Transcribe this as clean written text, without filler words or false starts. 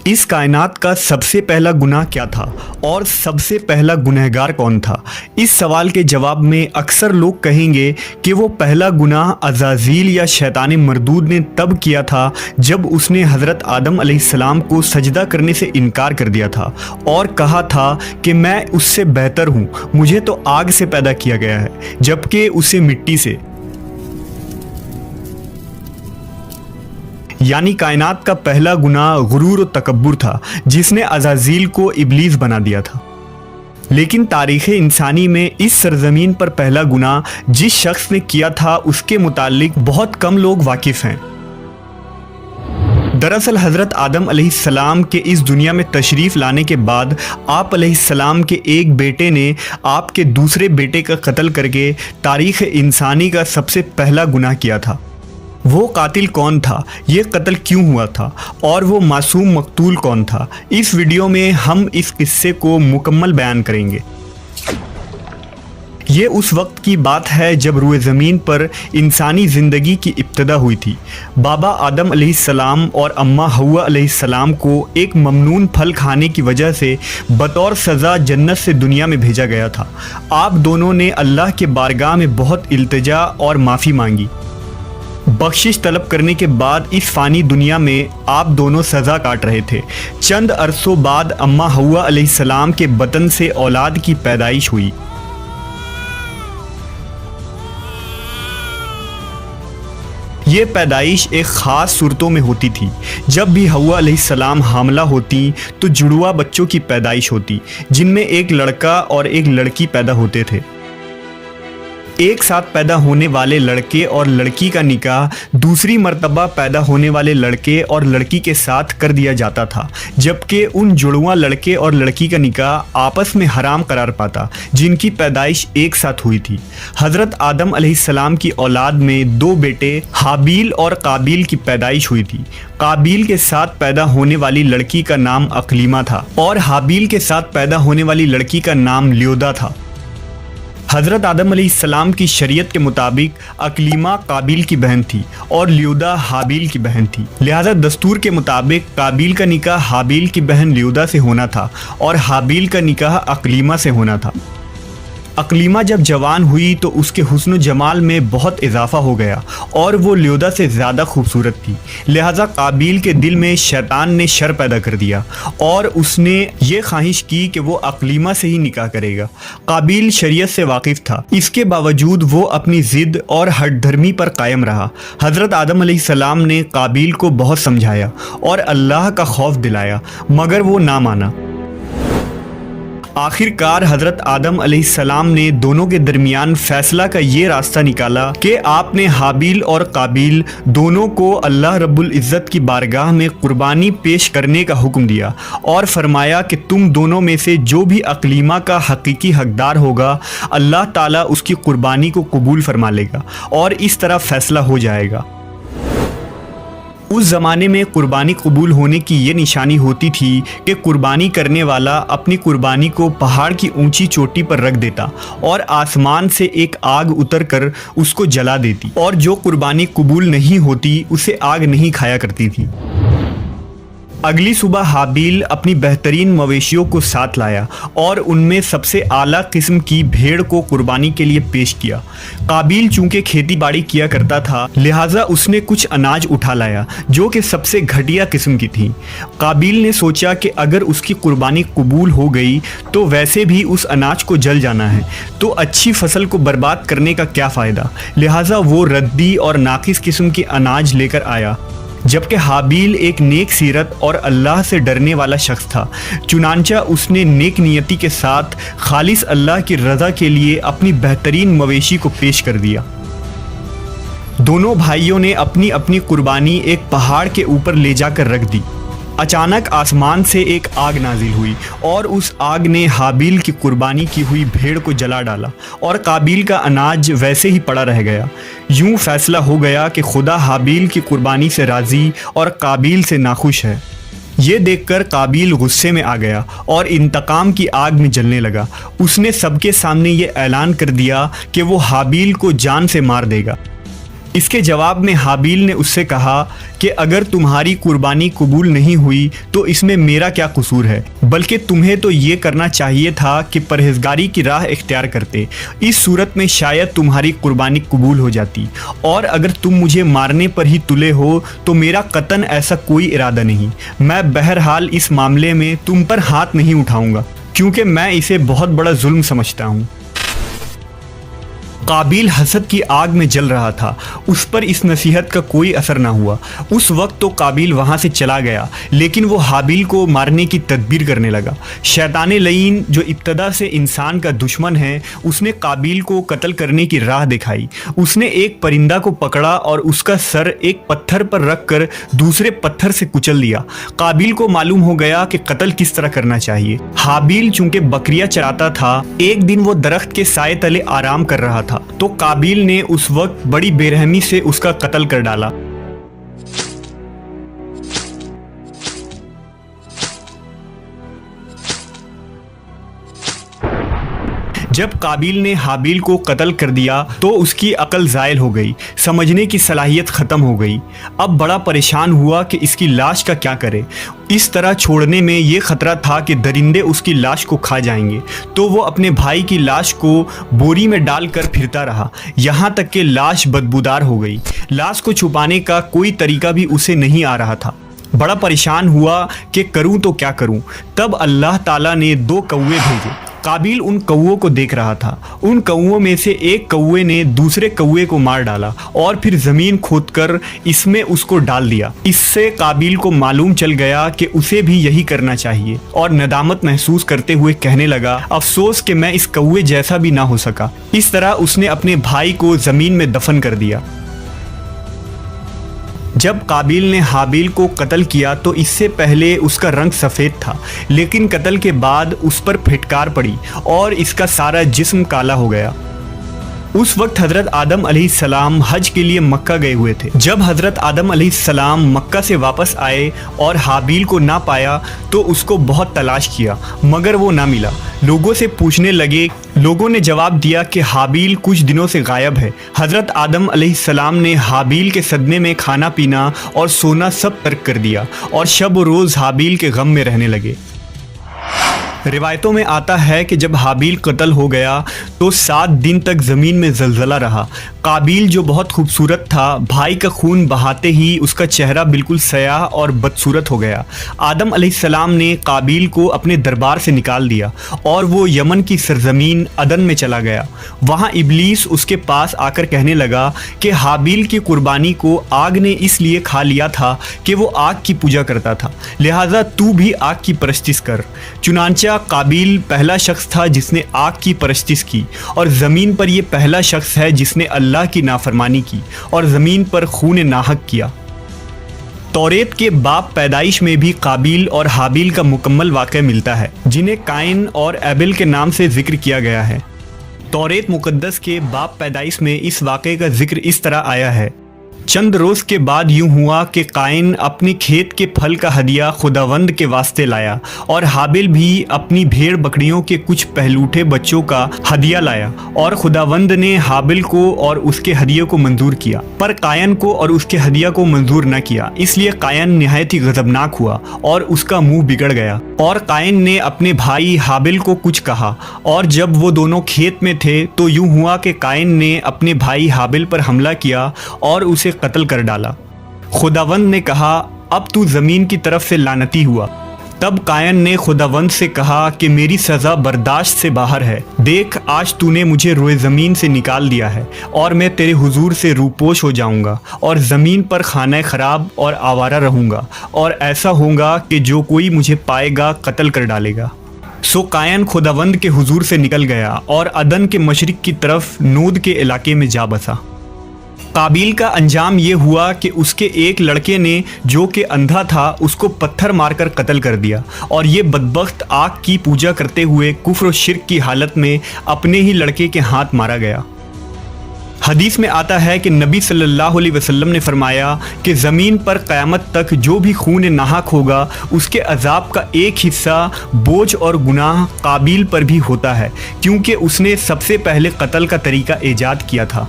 اس کائنات کا سب سے پہلا گناہ کیا تھا اور سب سے پہلا گنہگار کون تھا؟ اس سوال کے جواب میں اکثر لوگ کہیں گے کہ وہ پہلا گناہ عزازیل یا شیطان مردود نے تب کیا تھا جب اس نے حضرت آدم علیہ السلام کو سجدہ کرنے سے انکار کر دیا تھا اور کہا تھا کہ میں اس سے بہتر ہوں، مجھے تو آگ سے پیدا کیا گیا ہے جبکہ اسے مٹی سے۔ یعنی کائنات کا پہلا گناہ غرور و تکبر تھا جس نے عزازیل کو ابلیس بنا دیا تھا۔ لیکن تاریخ انسانی میں اس سرزمین پر پہلا گناہ جس شخص نے کیا تھا اس کے متعلق بہت کم لوگ واقف ہیں۔ دراصل حضرت آدم علیہ السلام کے اس دنیا میں تشریف لانے کے بعد آپ علیہ السلام کے ایک بیٹے نے آپ کے دوسرے بیٹے کا قتل کر کے تاریخ انسانی کا سب سے پہلا گناہ کیا تھا۔ وہ قاتل کون تھا؟ یہ قتل کیوں ہوا تھا؟ اور وہ معصوم مقتول کون تھا؟ اس ویڈیو میں ہم اس قصے کو مکمل بیان کریں گے۔ یہ اس وقت کی بات ہے جب روئے زمین پر انسانی زندگی کی ابتدا ہوئی تھی۔ بابا آدم علیہ السلام اور اماں حوا علیہ السلام کو ایک ممنون پھل کھانے کی وجہ سے بطور سزا جنت سے دنیا میں بھیجا گیا تھا۔ آپ دونوں نے اللہ کے بارگاہ میں بہت التجا اور معافی مانگی۔ بخشش طلب کرنے کے بعد اس فانی دنیا میں آپ دونوں سزا کاٹ رہے تھے۔ چند عرصوں بعد اماں حوا علیہ السلام کے بطن سے اولاد کی پیدائش ہوئی۔ یہ پیدائش ایک خاص صورتوں میں ہوتی تھی۔ جب بھی حوا علیہ السلام حاملہ ہوتی تو جڑواں بچوں کی پیدائش ہوتی جن میں ایک لڑکا اور ایک لڑکی پیدا ہوتے تھے۔ ایک ساتھ پیدا ہونے والے لڑکے اور لڑکی کا نکاح دوسری مرتبہ پیدا ہونے والے لڑکے اور لڑکی کے ساتھ کر دیا جاتا تھا، جبکہ ان جڑواں لڑکے اور لڑکی کا نکاح آپس میں حرام قرار پاتا جن کی پیدائش ایک ساتھ ہوئی تھی۔ حضرت آدم علیہ السلام کی اولاد میں دو بیٹے حابیل اور قابیل کی پیدائش ہوئی تھی۔ قابیل کے ساتھ پیدا ہونے والی لڑکی کا نام اقلیمہ تھا اور حابیل کے ساتھ پیدا ہونے والی لڑکی کا نام لیودا تھا۔ حضرت آدم علیہ السلام کی شریعت کے مطابق اقلیمہ قابیل کی بہن تھی اور لیودا حابیل کی بہن تھی، لہذا دستور کے مطابق قابیل کا نکاح حابیل کی بہن لیودا سے ہونا تھا اور حابیل کا نکاح اقلیمہ سے ہونا تھا۔ اقلیمہ جب جوان ہوئی تو اس کے حسن و جمال میں بہت اضافہ ہو گیا اور وہ لیودا سے زیادہ خوبصورت تھی، لہذا قابیل کے دل میں شیطان نے شر پیدا کر دیا اور اس نے یہ خواہش کی کہ وہ اقلیمہ سے ہی نکاح کرے گا۔ قابیل شریعت سے واقف تھا، اس کے باوجود وہ اپنی ضد اور ہٹ دھرمی پر قائم رہا۔ حضرت آدم علیہ السلام نے قابیل کو بہت سمجھایا اور اللہ کا خوف دلایا مگر وہ نہ مانا۔ آخر کار حضرت آدم علیہ السلام نے دونوں کے درمیان فیصلہ کا یہ راستہ نکالا کہ آپ نے حابیل اور قابیل دونوں کو اللہ رب العزت کی بارگاہ میں قربانی پیش کرنے کا حکم دیا اور فرمایا کہ تم دونوں میں سے جو بھی اقلیمہ کا حقیقی حقدار ہوگا اللہ تعالیٰ اس کی قربانی کو قبول فرما لے گا اور اس طرح فیصلہ ہو جائے گا۔ اس زمانے میں قربانی قبول ہونے کی یہ نشانی ہوتی تھی کہ قربانی کرنے والا اپنی قربانی کو پہاڑ کی اونچی چوٹی پر رکھ دیتا اور آسمان سے ایک آگ اتر کر اس کو جلا دیتی، اور جو قربانی قبول نہیں ہوتی اسے آگ نہیں کھایا کرتی تھی۔ اگلی صبح حابیل اپنی بہترین مویشیوں کو ساتھ لایا اور ان میں سب سے اعلیٰ قسم کی بھیڑ کو قربانی کے لیے پیش کیا۔ قابیل چونکہ کھیتی باڑی کیا کرتا تھا لہٰذا اس نے کچھ اناج اٹھا لایا جو کہ سب سے گھٹیا قسم کی تھیں۔ قابیل نے سوچا کہ اگر اس کی قربانی قبول ہو گئی تو ویسے بھی اس اناج کو جل جانا ہے، تو اچھی فصل کو برباد کرنے کا کیا فائدہ، لہٰذا وہ ردی اور ناقص قسم کے اناج لے کر آیا۔ جبکہ حابیل ایک نیک سیرت اور اللہ سے ڈرنے والا شخص تھا، چنانچہ اس نے نیک نیتی کے ساتھ خالص اللہ کی رضا کے لیے اپنی بہترین مویشی کو پیش کر دیا۔ دونوں بھائیوں نے اپنی اپنی قربانی ایک پہاڑ کے اوپر لے جا کر رکھ دی۔ اچانک آسمان سے ایک آگ نازل ہوئی اور اس آگ نے حابیل کی قربانی کی ہوئی بھیڑ کو جلا ڈالا اور قابیل کا اناج ویسے ہی پڑا رہ گیا۔ یوں فیصلہ ہو گیا کہ خدا حابیل کی قربانی سے راضی اور قابیل سے ناخوش ہے۔ یہ دیکھ کر قابیل غصے میں آ گیا اور انتقام کی آگ میں جلنے لگا۔ اس نے سب کے سامنے یہ اعلان کر دیا کہ وہ حابیل کو جان سے مار دے گا۔ اس کے جواب میں حابیل نے اس سے کہا کہ اگر تمہاری قربانی قبول نہیں ہوئی تو اس میں میرا کیا قصور ہے، بلکہ تمہیں تو یہ کرنا چاہیے تھا کہ پرہیزگاری کی راہ اختیار کرتے، اس صورت میں شاید تمہاری قربانی قبول ہو جاتی، اور اگر تم مجھے مارنے پر ہی تلے ہو تو میرا قطعاً ایسا کوئی ارادہ نہیں، میں بہرحال اس معاملے میں تم پر ہاتھ نہیں اٹھاؤں گا کیونکہ میں اسے بہت بڑا ظلم سمجھتا ہوں۔ قابیل حسد کی آگ میں جل رہا تھا، اس پر اس نصیحت کا کوئی اثر نہ ہوا۔ اس وقت تو قابیل وہاں سے چلا گیا، لیکن وہ حابیل کو مارنے کی تدبیر کرنے لگا۔ شیطان لعین جو ابتدا سے انسان کا دشمن ہے، اس نے قابیل کو قتل کرنے کی راہ دکھائی۔ اس نے ایک پرندہ کو پکڑا اور اس کا سر ایک پتھر پر رکھ کر دوسرے پتھر سے کچل دیا۔ قابیل کو معلوم ہو گیا کہ قتل کس طرح کرنا چاہیے۔ حابیل چونکہ بکریاں چراتا تھا، ایک دن وہ درخت کے سائے تلے آرام کر رہا تھا تو قابیل نے اس وقت بڑی بے رحمی سے اس کا قتل کر ڈالا۔ جب قابیل نے حابیل کو قتل کر دیا تو اس کی عقل زائل ہو گئی، سمجھنے کی صلاحیت ختم ہو گئی۔ اب بڑا پریشان ہوا کہ اس کی لاش کا کیا کرے۔ اس طرح چھوڑنے میں یہ خطرہ تھا کہ درندے اس کی لاش کو کھا جائیں گے، تو وہ اپنے بھائی کی لاش کو بوری میں ڈال کر پھرتا رہا، یہاں تک کہ لاش بدبودار ہو گئی۔ لاش کو چھپانے کا کوئی طریقہ بھی اسے نہیں آ رہا تھا۔ بڑا پریشان ہوا کہ کروں تو کیا کروں۔ تب اللہ تعالیٰ نے 2 کوے بھیجے۔ قابیل ان کووں کو دیکھ رہا تھا۔ ان کووں میں سے ایک کوے نے دوسرے کوے کو مار ڈالا اور پھر زمین کھود کر اس میں اس کو ڈال دیا۔ اس سے قابیل کو معلوم چل گیا کہ اسے بھی یہی کرنا چاہیے، اور ندامت محسوس کرتے ہوئے کہنے لگا، افسوس کہ میں اس کوے جیسا بھی نہ ہو سکا۔ اس طرح اس نے اپنے بھائی کو زمین میں دفن کر دیا۔ جب قابیل نے حابیل کو قتل کیا تو اس سے پہلے اس کا رنگ سفید تھا، لیکن قتل کے بعد اس پر پھٹکار پڑی اور اس کا سارا جسم کالا ہو گیا۔ اس وقت حضرت آدم علیہ السلام حج کے لیے مکہ گئے ہوئے تھے۔ جب حضرت آدم علیہ السلام مکہ سے واپس آئے اور حابیل کو نہ پایا تو اس کو بہت تلاش کیا مگر وہ نہ ملا۔ لوگوں سے پوچھنے لگے، لوگوں نے جواب دیا کہ حابیل کچھ دنوں سے غائب ہے۔ حضرت آدم علیہ السلام نے حابیل کے صدمے میں کھانا پینا اور سونا سب ترک کر دیا اور شب و روز حابیل کے غم میں رہنے لگے۔ روایتوں میں آتا ہے کہ جب حابیل قتل ہو گیا تو 7 دن تک زمین میں زلزلہ رہا۔ قابیل جو بہت خوبصورت تھا، بھائی کا خون بہاتے ہی اس کا چہرہ بالکل سیاہ اور بدصورت ہو گیا۔ آدم علیہ السلام نے قابیل کو اپنے دربار سے نکال دیا اور وہ یمن کی سرزمین عدن میں چلا گیا۔ وہاں ابلیس اس کے پاس آ کر کہنے لگا کہ حابیل کی قربانی کو آگ نے اس لیے کھا لیا تھا کہ وہ آگ کی پوجا کرتا تھا، لہٰذا تو بھی آگ کی پرستش کر۔ چنانچہ قابیل پہلا شخص تھا جس نے آگ کی پرستش کی، اور زمین پر یہ پہلا شخص ہے جس نے اللہ کی نافرمانی کی اور زمین پر خون ناحق کیا۔ توریت کے باب پیدائش میں بھی قابیل اور حابیل کا مکمل واقعہ ملتا ہے، جنہیں قائن اور ایبل کے نام سے ذکر کیا گیا ہے۔ توریت مقدس کے باب پیدائش میں اس واقعے کا ذکر اس طرح آیا ہے، چند روز کے بعد یوں ہوا کہ قائن اپنی کھیت کے پھل کا ہدیہ خداوند کے واسطے لایا، اور حابیل بھی اپنی بھیڑ بکریوں کے کچھ پہلوٹے بچوں کا ہدیہ لایا، اور خداوند نے حابیل کو اور اس کے ہدیے کو منظور کیا، پر قائن کو اور اس کے ہدیہ کو منظور نہ کیا۔ اس لیے قائن نہایت ہی غضبناک ہوا اور اس کا منہ بگڑ گیا، اور قائن نے اپنے بھائی حابیل کو کچھ کہا، اور جب وہ دونوں کھیت میں تھے تو یوں ہوا کہ قائن نے اپنے بھائی حابیل پر حملہ کیا اور اسے قتل کر ڈالا۔ خداوند نے کہا، اب تو زمین کی طرف سے لعنتی ہوا۔ تب قائن نے خداوند سے کہا کہ میری سزا برداشت سے باہر ہے، دیکھ آج تو نے مجھے روئے زمین سے نکال دیا ہے اور میں تیرے حضور سے روپوش ہو جاؤں گا اور زمین پر خانہ خراب اور آوارہ رہوں گا، اور ایسا ہوگا کہ جو کوئی مجھے پائے گا قتل کر ڈالے گا۔ سو قائن خداوند کے حضور سے نکل گیا اور عدن کے مشرق کی طرف نود کے علاقے میں جا بسا۔ قابیل کا انجام یہ ہوا کہ اس کے ایک لڑکے نے جو کہ اندھا تھا اس کو پتھر مار کر قتل کر دیا، اور یہ بدبخت آگ کی پوجا کرتے ہوئے کفر و شرک کی حالت میں اپنے ہی لڑکے کے ہاتھ مارا گیا۔ حدیث میں آتا ہے کہ نبی صلی اللہ علیہ وسلم نے فرمایا کہ زمین پر قیامت تک جو بھی خون ناحق ہوگا اس کے عذاب کا ایک حصہ بوجھ اور گناہ قابیل پر بھی ہوتا ہے، کیونکہ اس نے سب سے پہلے قتل کا طریقہ ایجاد کیا تھا۔